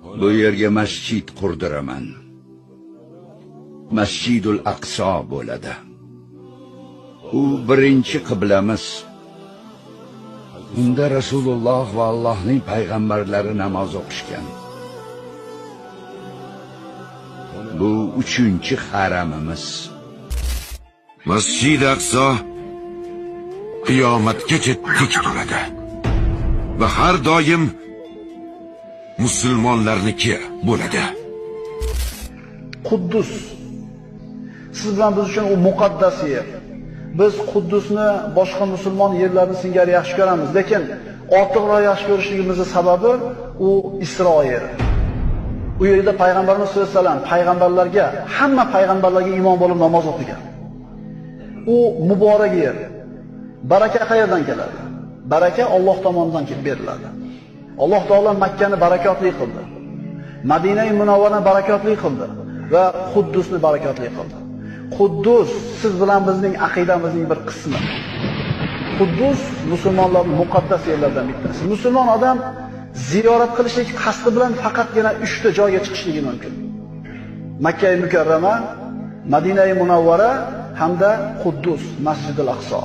Bu yerga masjid qurdiraman. Masjidul Aqso bo'ladi. U birinchi qiblamiz. Unda Rasululloh va Allohning payg'ambarlari namoz o'qishgan. Bu uchinchi haramimiz. Masjid Aqso qiyomatgacha tik turadi va har doim musulmonlarniki bo'ladi. Quddus. Siz bilan biz uchun u muqaddas yer. Biz Quddusni boshqa musulmon yerlarini singari yaxshi ko'ramiz, lekin ortiqroq yaxshi ko'rishligimizning sababi u Isroil. U yerda payg'ambarimiz sollallohu alayhi vasallam payg'ambarlarga, hamma payg'ambarlarga iymon bo'lib namoz o'qigan. U muborak yer. Baraka qayerdan keladi? Baraka Alloh tomonidan kelib beriladi. Alloh taolo Makkani barakotli qildi. Madina-i Munawvarani barakotli qildi va Quddusni barakotli qildi. Quddus siz bilan bizning aqidamizning bir qismi. Quddus musulmonlarning muqaddas yerlaridan bittasi. Musulmon odam ziyorat qilishlik qasdi bilan faqatgina 3 ta joyga chiqishligi mumkin. Makka-i Mukarrama, Madina-i Munawvara hamda Quddus, Masjidul Aqso.